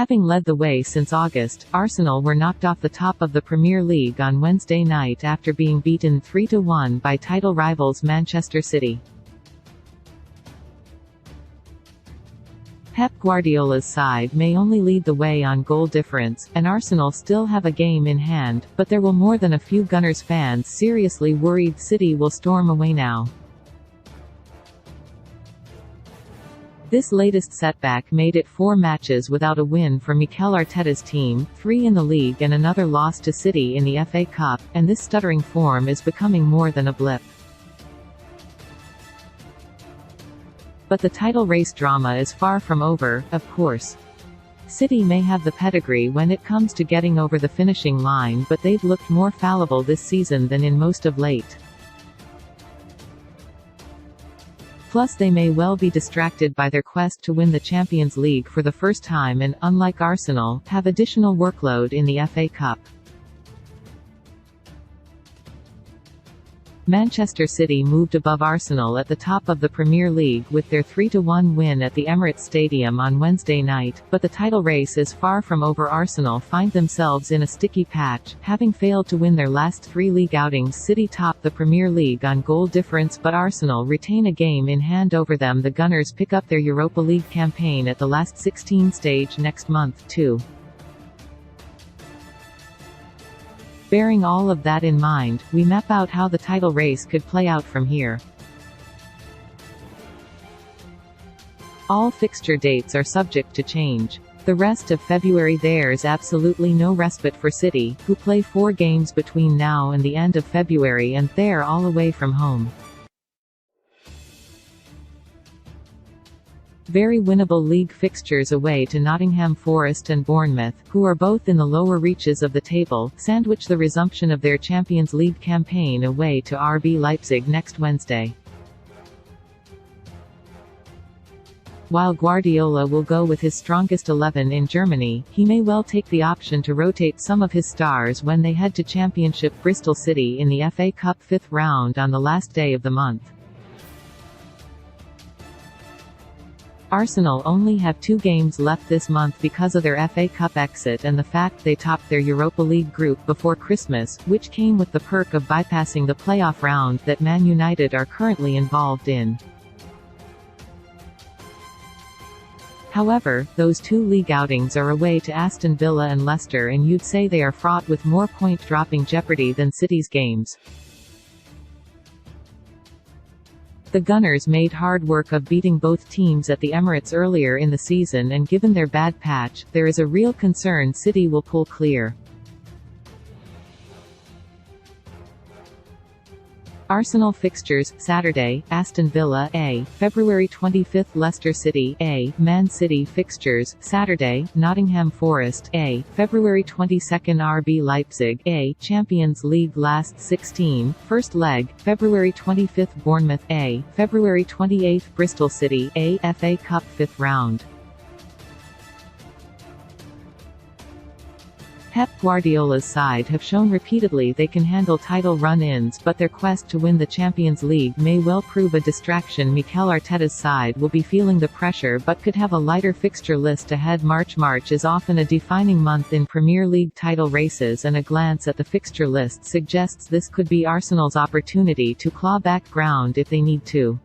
Having led the way since August, Arsenal were knocked off the top of the Premier League on Wednesday night after being beaten 3-1 by title rivals Manchester City. Pep Guardiola's side may only lead the way on goal difference, and Arsenal still have a game in hand, but there will more than a few Gunners fans seriously worried City will storm away now. This latest setback made it 4 matches without a win for Mikel Arteta's team, 3 in the league and another loss to City in the FA Cup, and this stuttering form is becoming more than a blip. But the title race drama is far from over, of course. City may have the pedigree when it comes to getting over the finishing line, but they've looked more fallible this season than in most of late. Plus they may well be distracted by their quest to win the Champions League for the first time and, unlike Arsenal, have additional workload in the FA Cup. Manchester City moved above Arsenal at the top of the Premier League with their 3-1 win at the Emirates Stadium on Wednesday night, but the title race is far from over. Arsenal find themselves in a sticky patch, having failed to win their last 3 league outings. City top the Premier League on goal difference, but Arsenal retain a game in hand over them. The Gunners pick up their Europa League campaign at the last 16 stage next month, too. Bearing all of that in mind, we map out how the title race could play out from here. All fixture dates are subject to change. The rest of February there's absolutely no respite for City, who play 4 games between now and the end of February, and they're all away from home. Very winnable league fixtures away to Nottingham Forest and Bournemouth, who are both in the lower reaches of the table, sandwich the resumption of their Champions League campaign away to RB Leipzig next Wednesday. While Guardiola will go with his strongest 11 in Germany, he may well take the option to rotate some of his stars when they head to Championship Bristol City in the FA Cup 5th round on the last day of the month. Arsenal only have 2 games left this month because of their FA Cup exit and the fact they topped their Europa League group before Christmas, which came with the perk of bypassing the playoff round that Man United are currently involved in. However, those 2 league outings are away to Aston Villa and Leicester, and you'd say they are fraught with more point-dropping jeopardy than City's games. The Gunners made hard work of beating both teams at the Emirates earlier in the season, and given their bad patch, there is a real concern City will pull clear. Arsenal fixtures: Saturday, Aston Villa A, February 25th Leicester City A, Man City fixtures: Saturday, Nottingham Forest A, February 22nd RB Leipzig A, Champions League last 16, first leg, February 25th Bournemouth A, February 28th Bristol City A, FA Cup 5th round. Pep Guardiola's side have shown repeatedly they can handle title run-ins, but their quest to win the Champions League may well prove a distraction. Mikel Arteta's side will be feeling the pressure but could have a lighter fixture list ahead. March is often a defining month in Premier League title races, and a glance at the fixture list suggests this could be Arsenal's opportunity to claw back ground if they need to.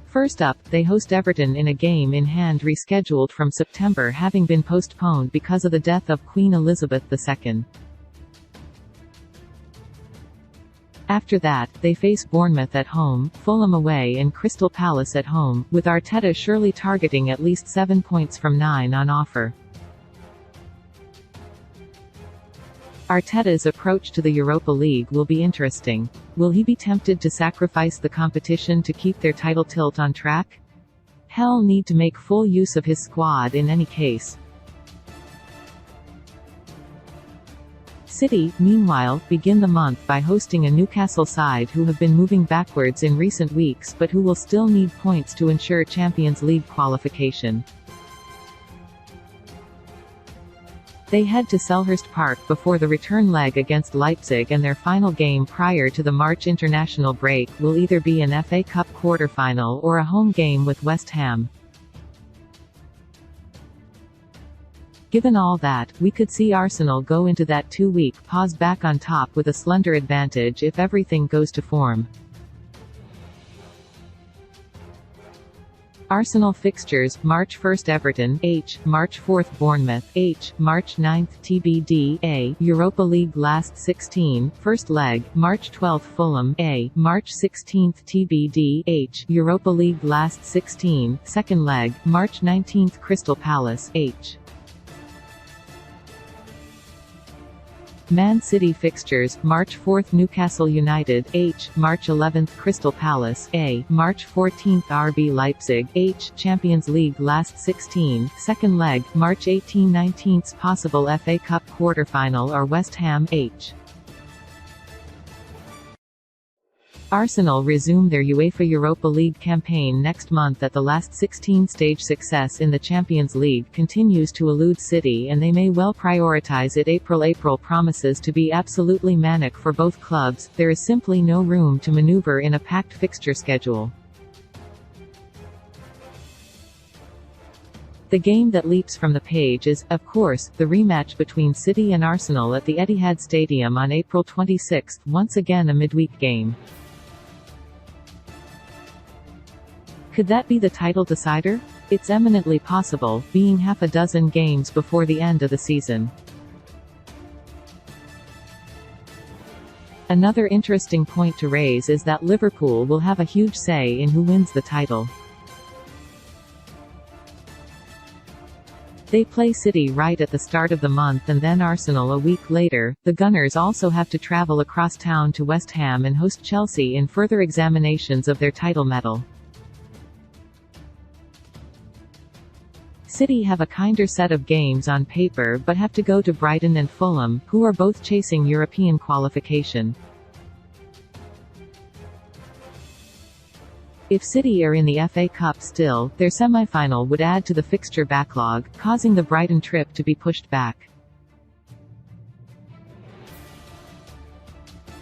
First up, they host Everton in a game in hand rescheduled from September, having been postponed because of the death of Queen Elizabeth II. After that, they face Bournemouth at home, Fulham away and Crystal Palace at home, with Arteta surely targeting at least 7 points from 9 on offer. Arteta's approach to the Europa League will be interesting. Will he be tempted to sacrifice the competition to keep their title tilt on track? He'll need to make full use of his squad in any case. City, meanwhile, begin the month by hosting a Newcastle side who have been moving backwards in recent weeks but who will still need points to ensure Champions League qualification. They head to Selhurst Park before the return leg against Leipzig, and their final game prior to the March international break will either be an FA Cup quarter-final or a home game with West Ham. Given all that, we could see Arsenal go into that 2-week pause back on top with a slender advantage if everything goes to form. Arsenal fixtures: March 1 Everton H, March 4 Bournemouth H, March 9 TBD A, Europa League last 16, first leg, March 12 Fulham A, March 16 TBD H, Europa League last 16, second leg, March 19 Crystal Palace H. Man City fixtures: March 4 Newcastle United H, March 11 Crystal Palace A, March 14 RB Leipzig H, Champions League last 16, second leg, March 18–19 possible FA Cup quarter-final or West Ham H. Arsenal resume their UEFA Europa League campaign next month at the last 16 stage. Success in the Champions League continues to elude City and they may well prioritise it. April promises to be absolutely manic for both clubs, there is simply no room to manoeuvre in a packed fixture schedule. The game that leaps from the page is, of course, the rematch between City and Arsenal at the Etihad Stadium on April 26, once again a midweek game. Could that be the title decider? It's eminently possible, being half a dozen games before the end of the season. Another interesting point to raise is that Liverpool will have a huge say in who wins the title. They play City right at the start of the month and then Arsenal a week later. The Gunners also have to travel across town to West Ham and host Chelsea in further examinations of their title medal. City have a kinder set of games on paper but have to go to Brighton and Fulham, who are both chasing European qualification. If City are in the FA Cup still, their semi-final would add to the fixture backlog, causing the Brighton trip to be pushed back.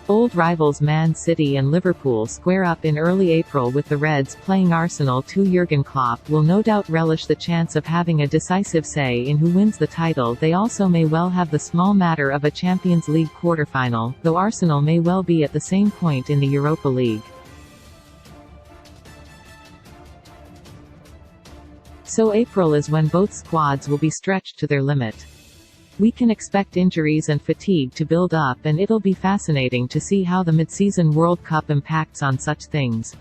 Old rivals Man City and Liverpool square up in early April with the Reds playing Arsenal. Jurgen Klopp will no doubt relish the chance of having a decisive say in who wins the title. They also may well have the small matter of a Champions League quarter-final, though Arsenal may well be at the same point in the Europa League. So April is when both squads will be stretched to their limit. We can expect injuries and fatigue to build up and it'll be fascinating to see how the mid-season World Cup impacts on such things.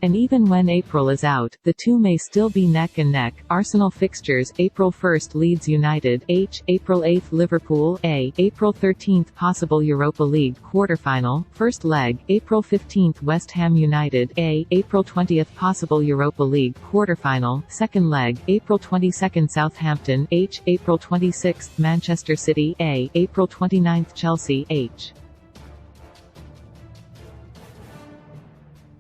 And even when April is out, the two may still be neck and neck. Arsenal fixtures: April 1 Leeds United H, April 8 Liverpool A, April 13 possible Europa League quarter-final, first leg, April 15 West Ham United A, April 20 possible Europa League quarter-final, second leg, April 22 Southampton H, April 26 Manchester City A, April 29 Chelsea H.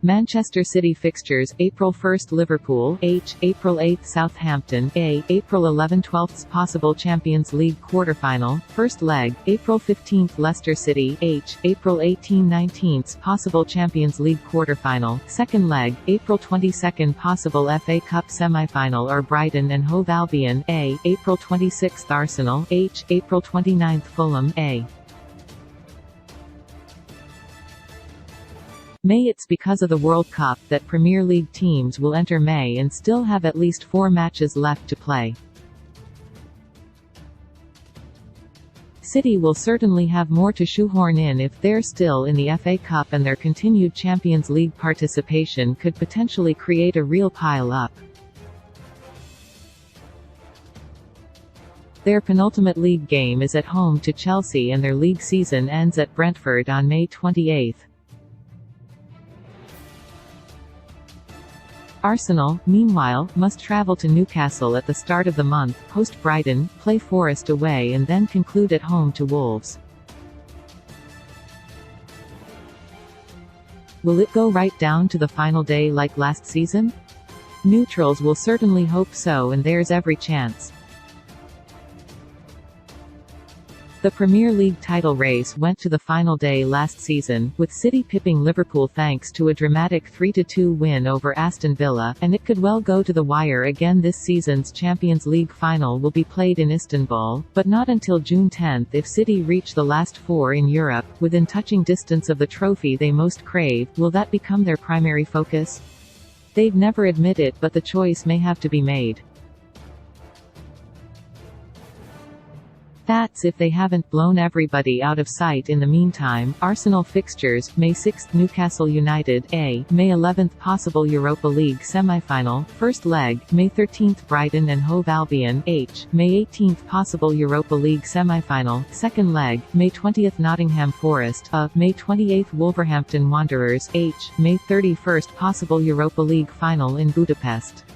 Manchester City fixtures: April 1 Liverpool H, April 8 Southampton A, April 11–12 possible Champions League quarter-final, first leg, April 15 Leicester City H, April 18–19 possible Champions League quarter-final, second leg, April 22 possible FA Cup semi-final or Brighton and Hove Albion A, April 26 Arsenal H, April 29 Fulham A. May it's because of the World Cup that Premier League teams will enter May and still have at least 4 matches left to play. City will certainly have more to shoehorn in if they're still in the FA Cup, and their continued Champions League participation could potentially create a real pile-up. Their penultimate league game is at home to Chelsea and their league season ends at Brentford on May 28. Arsenal, meanwhile, must travel to Newcastle at the start of the month, host Brighton, play Forest away and then conclude at home to Wolves. Will it go right down to the final day like last season? Neutrals will certainly hope so, and there's every chance. The Premier League title race went to the final day last season, with City pipping Liverpool thanks to a dramatic 3-2 win over Aston Villa, and it could well go to the wire again. This season's Champions League final will be played in Istanbul, but not until June 10 if City reach the last four in Europe, within touching distance of the trophy they most crave. Will that become their primary focus? They'd never admit it, but the choice may have to be made. That's if they haven't blown everybody out of sight in the meantime. Arsenal fixtures: May 6th Newcastle United A, May 11th possible Europa League semi-final, first leg, May 13th Brighton and Hove Albion H, May 18th possible Europa League semi-final, second leg, May 20th Nottingham Forest A, May 28th Wolverhampton Wanderers H, May 31st possible Europa League final in Budapest.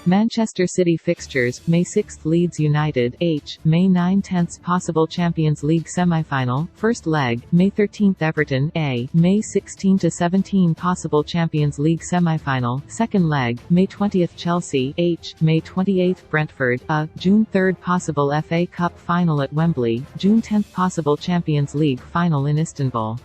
Manchester City fixtures: May 6th Leeds United H, May 9-10th possible Champions League semi-final, first leg, May 13th Everton A, May 16-17 possible Champions League semi-final, second leg, May 20th Chelsea H, May 28th Brentford A, June 3rd possible FA Cup final at Wembley, June 10th possible Champions League final in Istanbul.